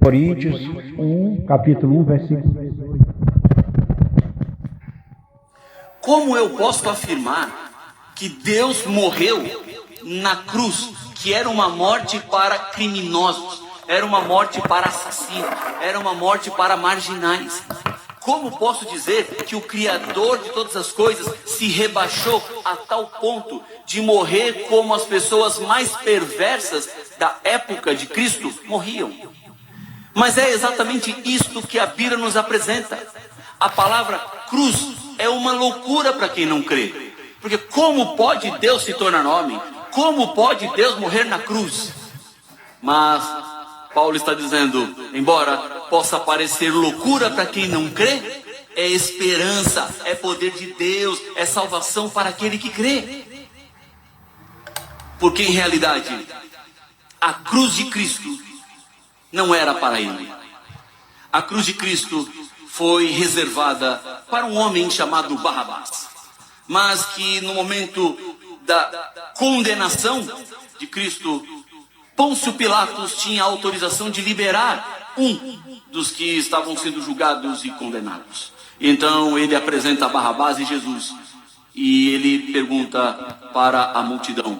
Coríntios 1, capítulo 1, versículo 18. Como eu posso afirmar que Deus morreu na cruz, que era uma morte para criminosos, era uma morte para assassinos, era uma morte para marginais? Como posso dizer que o Criador de todas as coisas se rebaixou a tal ponto de morrer como as pessoas mais perversas da época de Cristo morriam? Mas é exatamente isto que a Bíblia nos apresenta. A palavra cruz é uma loucura para quem não crê. Porque como pode Deus se tornar homem? Como pode Deus morrer na cruz? Mas Paulo está dizendo, embora possa parecer loucura para quem não crê, é esperança, é poder de Deus, é salvação para aquele que crê. Porque em realidade, a cruz de Cristo não era para ele. A cruz de Cristo foi reservada para um homem chamado Barrabás. Mas que no momento da condenação de Cristo, Pôncio Pilatos tinha autorização de liberar um dos que estavam sendo julgados e condenados. Então ele apresenta Barrabás e Jesus. E ele pergunta para a multidão: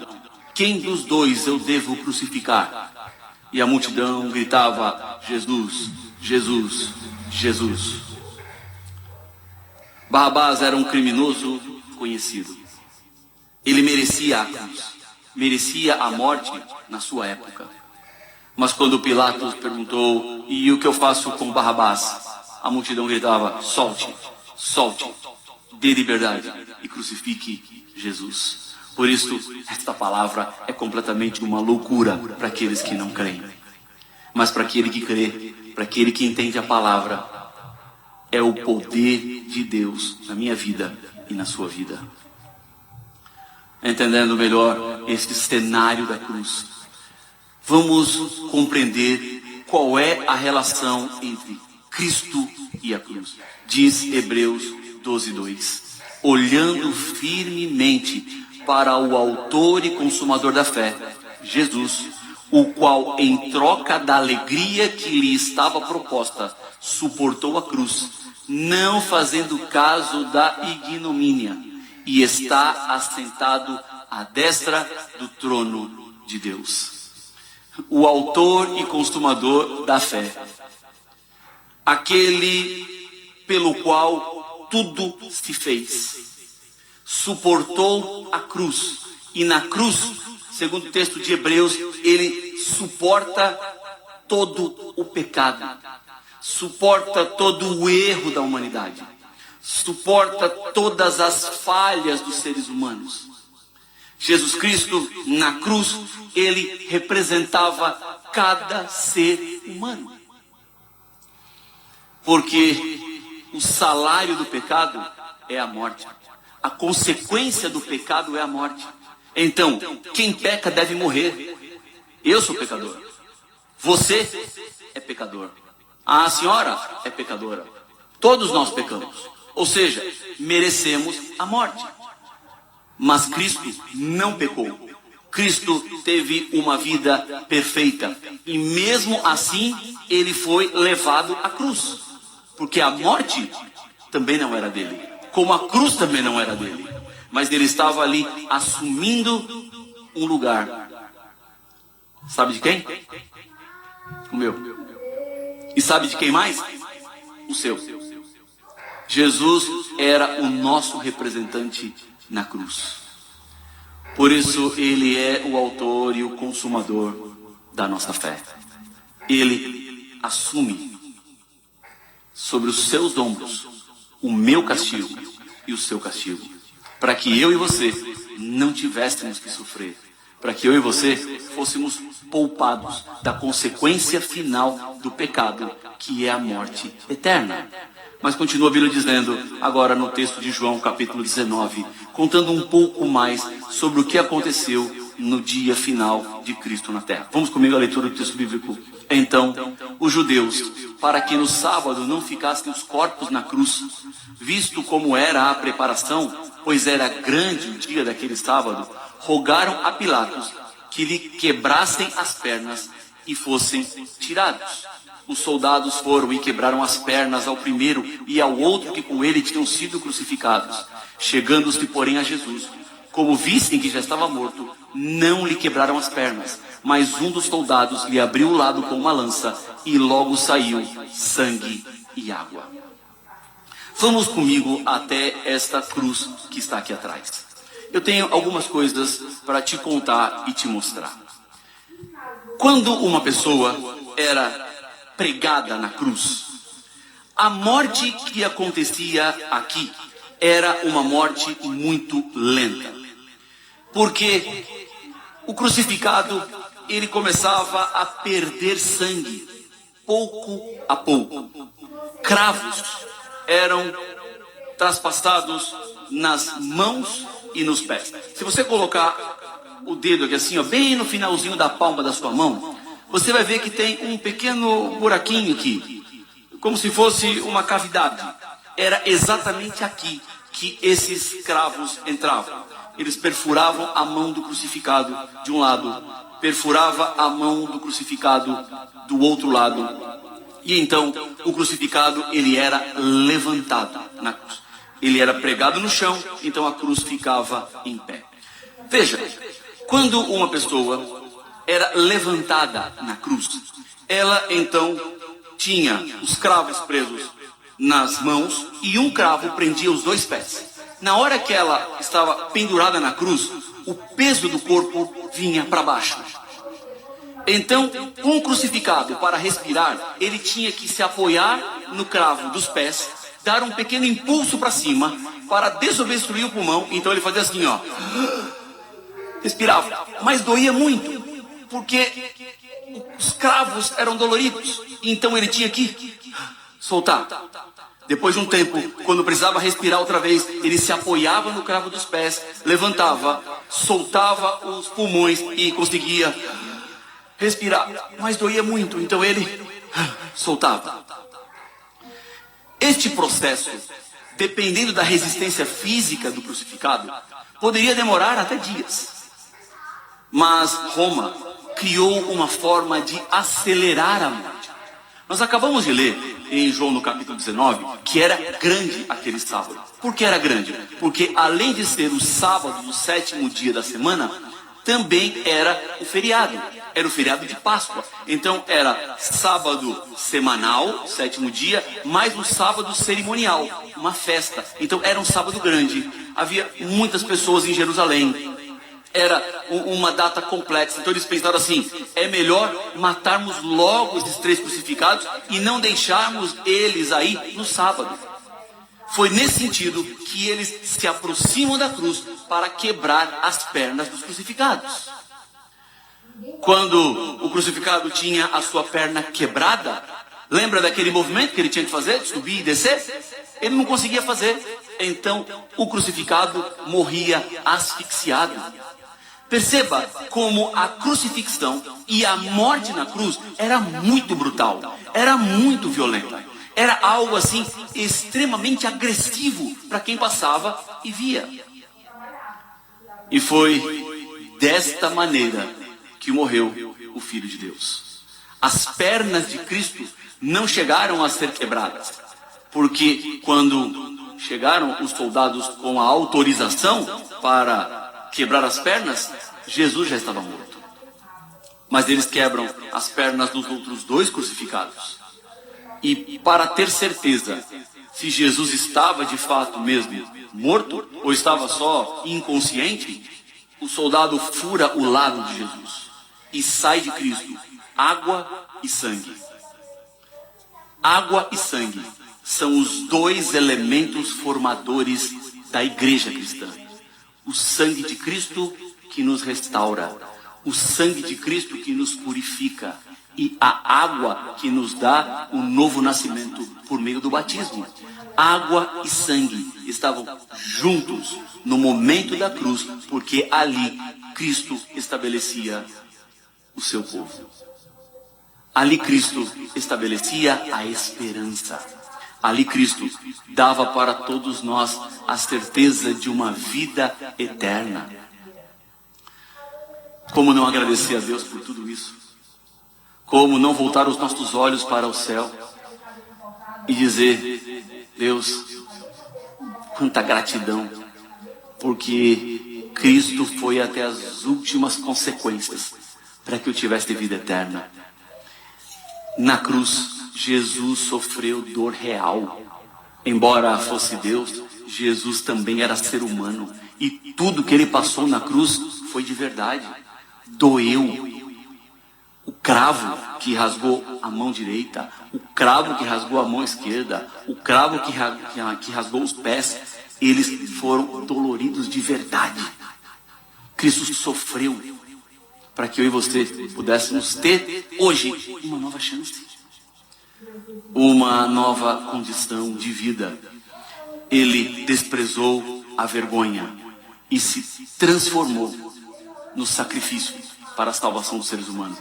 quem dos dois eu devo crucificar? E a multidão gritava: Jesus, Jesus, Jesus. Barrabás era um criminoso conhecido. Ele merecia a cruz, merecia a morte na sua época. Mas quando Pilatos perguntou: e o que eu faço com Barrabás? A multidão gritava: solte, solte, dê liberdade e crucifique Jesus. Por isso, esta palavra é completamente uma loucura para aqueles que não creem. Mas para aquele que crê, para aquele que entende a palavra, é o poder de Deus na minha vida e na sua vida. Entendendo melhor esse cenário da cruz, vamos compreender qual é a relação entre Cristo e a cruz. Diz Hebreus 12:2: olhando firmemente para o autor e consumador da fé, Jesus, o qual em troca da alegria que lhe estava proposta, suportou a cruz, não fazendo caso da ignomínia, e está assentado à destra do trono de Deus. O autor e consumador da fé, aquele pelo qual tudo se fez, suportou a cruz, e na cruz, segundo o texto de Hebreus, ele suporta todo o pecado, suporta todo o erro da humanidade, suporta todas as falhas dos seres humanos. Jesus Cristo, na cruz, ele representava cada ser humano. Porque o salário do pecado é a morte. A consequência do pecado é a morte. Então, quem peca deve morrer. Eu sou pecador. Você é pecador. A senhora é pecadora. Todos nós pecamos. Ou seja, merecemos a morte. Mas Cristo não pecou. Cristo teve uma vida perfeita. E mesmo assim, ele foi levado à cruz. Porque a morte também não era dele. Como a cruz também não era dele. Mas ele estava ali assumindo um lugar. Sabe de quem? O meu. E sabe de quem mais? O seu. Jesus era o nosso representante na cruz. Por isso ele é o autor e o consumador da nossa fé. Ele assume sobre os seus ombros o meu castigo e o seu castigo, para que eu e você não tivéssemos que sofrer, para que eu e você fôssemos poupados da consequência final do pecado, que é a morte eterna. Mas continua a Bíblia dizendo, agora no texto de João, capítulo 19, contando um pouco mais sobre o que aconteceu no dia final de Cristo na terra. Vamos comigo à leitura do texto bíblico. Então, os judeus, para que no sábado não ficassem os corpos na cruz, visto como era a preparação, pois era grande o dia daquele sábado, rogaram a Pilatos que lhe quebrassem as pernas e fossem tirados. Os soldados foram e quebraram as pernas ao primeiro e ao outro que com ele tinham sido crucificados. Chegando-se, porém, a Jesus, como vissem que já estava morto, não lhe quebraram as pernas, mas um dos soldados lhe abriu o lado com uma lança e logo saiu sangue e água. Vamos comigo até esta cruz que está aqui atrás. Eu tenho algumas coisas para te contar e te mostrar. Quando uma pessoa era pregada na cruz, a morte que acontecia aqui era uma morte muito lenta. Porque o crucificado, ele começava a perder sangue, pouco a pouco. Cravos eram traspassados nas mãos e nos pés. Se você colocar o dedo aqui assim, ó, bem no finalzinho da palma da sua mão, você vai ver que tem um pequeno buraquinho aqui, como se fosse uma cavidade. Era exatamente aqui que esses cravos entravam. Eles perfuravam a mão do crucificado de um lado, perfurava a mão do crucificado do outro lado. E então o crucificado, ele era levantado na cruz. Ele era pregado no chão, então a cruz ficava em pé. Veja, quando uma pessoa era levantada na cruz, ela então tinha os cravos presos nas mãos e um cravo prendia os dois pés. Na hora que ela estava pendurada na cruz, o peso do corpo vinha para baixo. Então, um crucificado, para respirar, ele tinha que se apoiar no cravo dos pés, dar um pequeno impulso para cima, para desobstruir o pulmão. Então ele fazia assim, ó, respirava, mas doía muito, porque os cravos eram doloridos. Então ele tinha que soltar. Depois de um tempo, quando precisava respirar outra vez, ele se apoiava no cravo dos pés, levantava, soltava os pulmões e conseguia respirar, mas doía muito, então ele soltava. Este processo, dependendo da resistência física do crucificado, poderia demorar até dias. Mas Roma criou uma forma de acelerar a morte. Nós acabamos de ler em João no capítulo 19 que era grande aquele sábado. Por que era grande? Porque além de ser o sábado do 7º dia da semana, também era o feriado. Era o feriado de Páscoa. Então era sábado semanal, 7º dia, mais um sábado cerimonial, uma festa. Então era um sábado grande. Havia muitas pessoas em Jerusalém. Era uma data complexa. Então eles pensaram assim, é melhor matarmos logo esses 3 crucificados e não deixarmos eles aí no sábado. Foi nesse sentido que eles se aproximam da cruz para quebrar as pernas dos crucificados. Quando o crucificado tinha a sua perna quebrada, lembra daquele movimento que ele tinha que fazer, de subir e descer? Ele não conseguia fazer. Então o crucificado morria asfixiado. Perceba como a crucifixão e a morte na cruz era muito brutal, era muito violenta. Era algo assim extremamente agressivo para quem passava e via. E foi desta maneira que morreu o Filho de Deus. As pernas de Cristo não chegaram a ser quebradas, porque quando chegaram os soldados com a autorização para quebrar as pernas, Jesus já estava morto. Mas eles quebram as pernas dos outros 2 crucificados. E para ter certeza se Jesus estava de fato mesmo morto ou estava só inconsciente, o soldado fura o lado de Jesus e sai de Cristo água e sangue. Água e sangue são os 2 elementos formadores da igreja cristã. O sangue de Cristo que nos restaura, o sangue de Cristo que nos purifica e a água que nos dá o novo nascimento por meio do batismo. Água e sangue estavam juntos no momento da cruz, porque ali Cristo estabelecia o seu povo. Ali Cristo estabelecia a esperança. Ali Cristo dava para todos nós a certeza de uma vida eterna. Como não agradecer a Deus por tudo isso? Como não voltar os nossos olhos para o céu e dizer: Deus, quanta gratidão, porque Cristo foi até as últimas consequências para que eu tivesse vida eterna. Na cruz, Jesus sofreu dor real. Embora fosse Deus, Jesus também era ser humano. E tudo que ele passou na cruz foi de verdade. Doeu. O cravo que rasgou a mão direita, o cravo que rasgou a mão esquerda, o cravo que rasgou os pés, eles foram doloridos de verdade. Cristo sofreu para que eu e você pudéssemos ter hoje uma nova chance, uma nova condição de vida. Ele desprezou a vergonha e se transformou no sacrifício para a salvação dos seres humanos.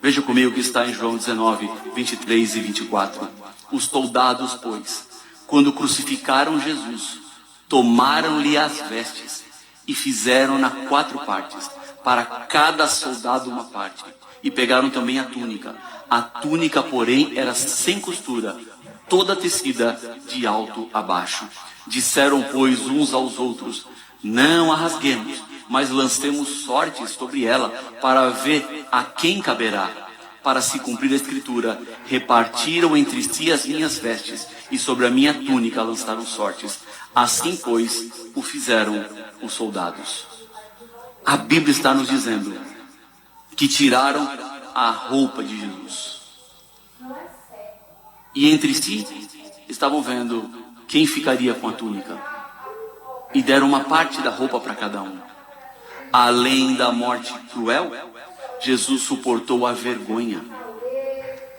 Veja comigo que está em João 19, 23 e 24. Os soldados, pois, quando crucificaram Jesus, tomaram-lhe as vestes e fizeram-na 4 partes, para cada soldado uma parte. E pegaram também a túnica. A túnica, porém, era sem costura, toda tecida de alto a baixo. Disseram, pois, uns aos outros: não a rasguemos, mas lancemos sortes sobre ela, para ver a quem caberá. Para se cumprir a escritura: repartiram entre si as minhas vestes, e sobre a minha túnica lançaram sortes. Assim, pois, o fizeram os soldados. A Bíblia está nos dizendo que tiraram a roupa de Jesus. E entre si estavam vendo quem ficaria com a túnica. E deram uma parte da roupa para cada um. Além da morte cruel, Jesus suportou a vergonha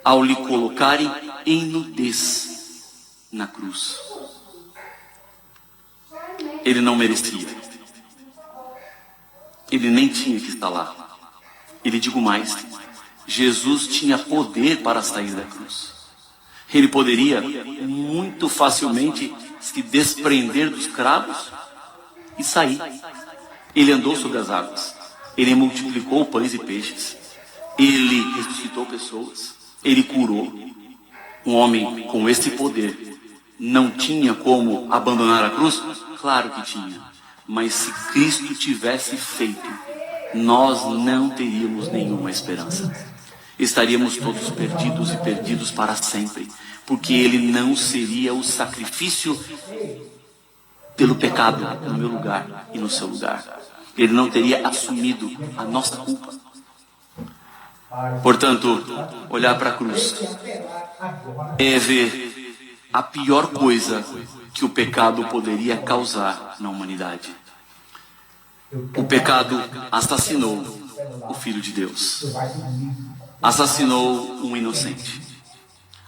ao lhe colocarem em nudez na cruz. Ele não merecia. Ele nem tinha que estar lá. E lhe digo mais: Jesus tinha poder para sair da cruz. Ele poderia muito facilmente se desprender dos cravos e sair. Ele andou sobre as águas. Ele multiplicou pães e peixes. Ele ressuscitou pessoas. Ele curou. Um homem com esse poder não tinha como abandonar a cruz? Claro que tinha. Mas se Cristo tivesse feito, nós não teríamos nenhuma esperança. Estaríamos todos perdidos e perdidos para sempre. Porque ele não seria o sacrifício pelo pecado no meu lugar e no seu lugar. Ele não teria assumido a nossa culpa. Portanto, olhar para a cruz é ver a pior coisa que o pecado poderia causar na humanidade. O pecado assassinou o Filho de Deus. Assassinou um inocente.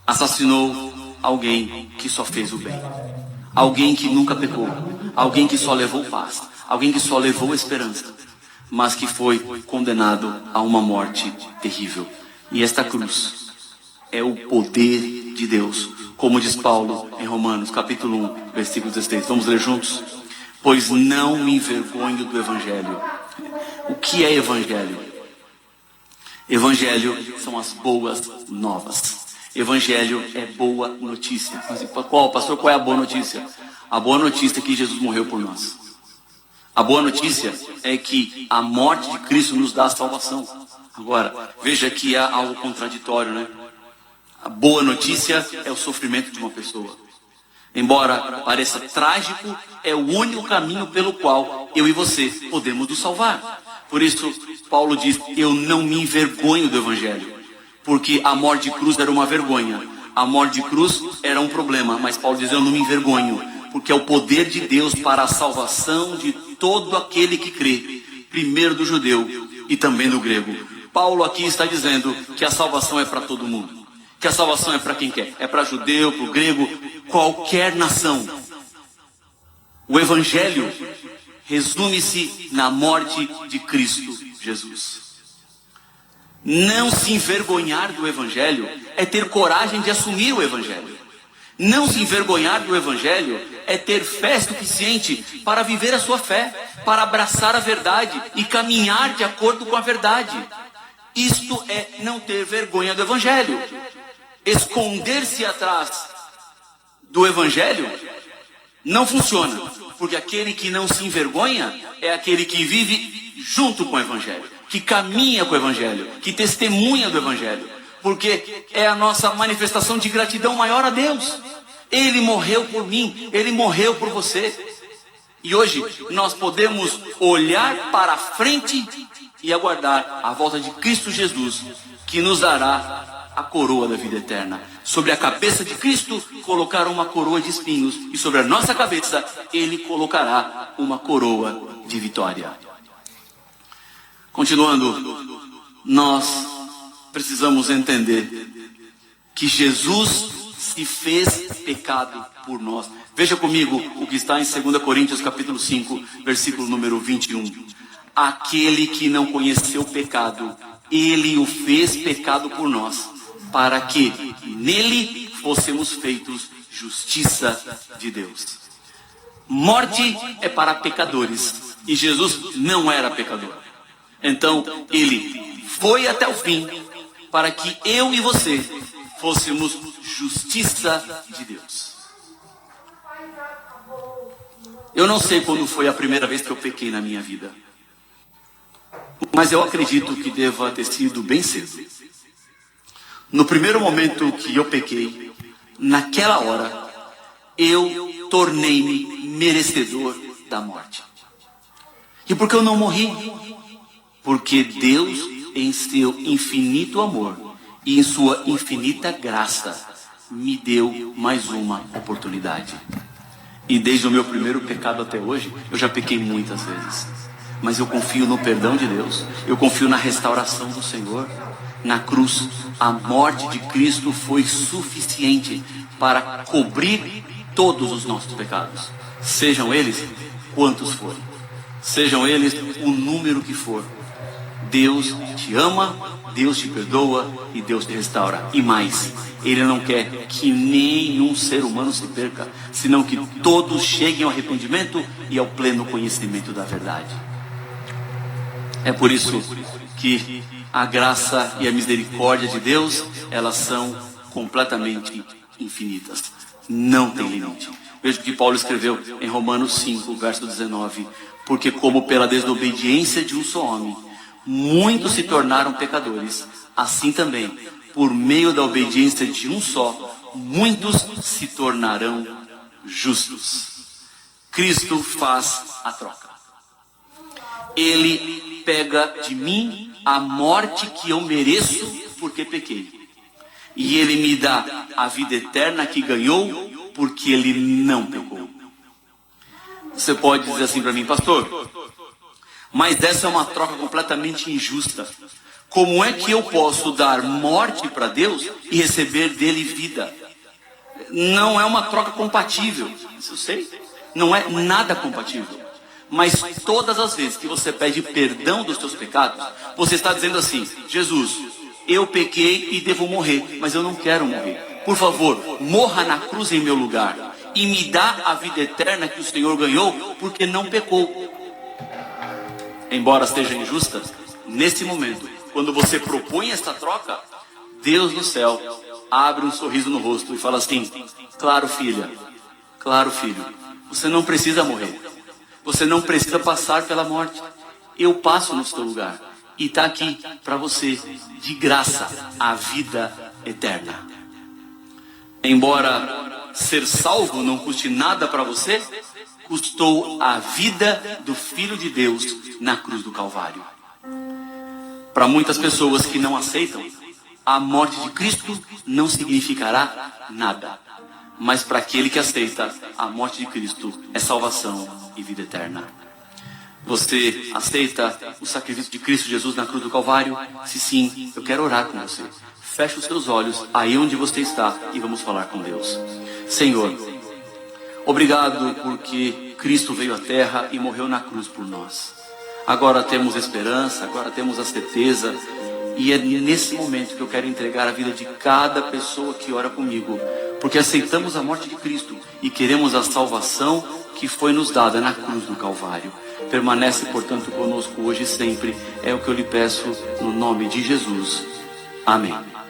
Assassinou alguém que só fez o bem. Alguém que nunca pecou. Alguém que só levou paz. Alguém que só levou esperança. Mas que foi condenado a uma morte terrível. E esta cruz é o poder de Deus. Como diz Paulo em Romanos, capítulo 1, versículo 16. Vamos ler juntos? Pois não me envergonho do Evangelho. O que é Evangelho? Evangelho são as boas novas. Evangelho é boa notícia. Mas pastor, qual é a boa notícia? A boa notícia é que Jesus morreu por nós. A boa notícia é que a morte de Cristo nos dá a salvação. Agora, veja que há algo contraditório, né? A boa notícia é o sofrimento de uma pessoa. Embora pareça trágico, é o único caminho pelo qual eu e você podemos nos salvar. Por isso, Paulo diz: eu não me envergonho do Evangelho. Porque a morte de cruz era uma vergonha. A morte de cruz era um problema. Mas Paulo diz: eu não me envergonho. Porque é o poder de Deus para a salvação de todo aquele que crê. Primeiro do judeu e também do grego. Paulo aqui está dizendo que a salvação é para todo mundo. Que a salvação é para quem quer. É para judeu, para o grego, qualquer nação. O Evangelho resume-se na morte de Cristo Jesus. Não se envergonhar do Evangelho é ter coragem de assumir o Evangelho. Não se envergonhar do Evangelho é ter fé suficiente para viver a sua fé, para abraçar a verdade e caminhar de acordo com a verdade. Isto é não ter vergonha do Evangelho. Esconder-se atrás do Evangelho não funciona, porque aquele que não se envergonha é aquele que vive junto com o Evangelho, que caminha com o Evangelho, que testemunha do Evangelho, porque é a nossa manifestação de gratidão maior a Deus. Ele morreu por mim, Ele morreu por você. E hoje nós podemos olhar para frente e aguardar a volta de Cristo Jesus, que nos dará a coroa da vida eterna. Sobre a cabeça de Cristo colocará uma coroa de espinhos, e sobre a nossa cabeça Ele colocará uma coroa de vitória. Continuando, nós precisamos entender que Jesus se fez pecado por nós. Veja comigo o que está em 2 Coríntios capítulo 5, versículo número 21. Aquele que não conheceu o pecado, Ele o fez pecado por nós, para que nele fôssemos feitos justiça de Deus. Morte é para pecadores, e Jesus não era pecador. Então, Ele foi até o fim, para que eu e você fôssemos justiça de Deus. Eu não sei quando foi a primeira vez que eu pequei na minha vida, mas eu acredito que deva ter sido bem cedo. No primeiro momento que eu pequei, naquela hora, eu tornei-me merecedor da morte. E por que eu não morri? Porque Deus, em seu infinito amor e em sua infinita graça, me deu mais uma oportunidade. E desde o meu primeiro pecado até hoje, eu já pequei muitas vezes. Mas eu confio no perdão de Deus, eu confio na restauração do Senhor. Na cruz, a morte de Cristo foi suficiente para cobrir todos os nossos pecados. Sejam eles quantos forem, sejam eles o número que for. Deus te ama, Deus te perdoa e Deus te restaura. E mais, Ele não quer que nenhum ser humano se perca, senão que todos cheguem ao arrependimento e ao pleno conhecimento da verdade. É por isso que a graça e a misericórdia de Deus, elas são completamente infinitas. Não tem limite. Veja o que Paulo escreveu em Romanos 5, verso 19. Porque como pela desobediência de um só homem, muitos se tornaram pecadores, assim também, por meio da obediência de um só, muitos se tornarão justos. Cristo faz a troca. Ele pega de mim a morte que eu mereço porque pequei. E Ele me dá a vida eterna que ganhou porque Ele não pecou. Você pode dizer assim para mim, pastor, mas essa é uma troca completamente injusta. Como é que eu posso dar morte para Deus e receber dele vida? Não é uma troca compatível. Isso eu sei. Não é nada compatível. Mas todas as vezes que você pede perdão dos seus pecados, você está dizendo assim, Jesus, eu pequei e devo morrer, mas eu não quero morrer. Por favor, morra na cruz em meu lugar e me dá a vida eterna que o Senhor ganhou, porque não pecou. Embora seja injusta, nesse momento, quando você propõe esta troca, Deus no céu abre um sorriso no rosto e fala assim, claro filha, claro filho, você não precisa morrer, você não precisa passar pela morte, eu passo no seu lugar, e está aqui para você, de graça, a vida eterna. Embora ser salvo não custe nada para você, custou a vida do Filho de Deus na cruz do Calvário. Para muitas pessoas que não aceitam, a morte de Cristo não significará nada. Mas para aquele que aceita, a morte de Cristo é salvação e vida eterna. Você aceita o sacrifício de Cristo Jesus na cruz do Calvário? Se sim, eu quero orar com você. Feche os seus olhos aí onde você está e vamos falar com Deus. Senhor, obrigado porque Cristo veio à terra e morreu na cruz por nós. Agora temos esperança, agora temos a certeza. E é nesse momento que eu quero entregar a vida de cada pessoa que ora comigo. Porque aceitamos a morte de Cristo e queremos a salvação que foi nos dada na cruz do Calvário. Permanece, portanto, conosco hoje e sempre. É o que eu lhe peço no nome de Jesus. Amém.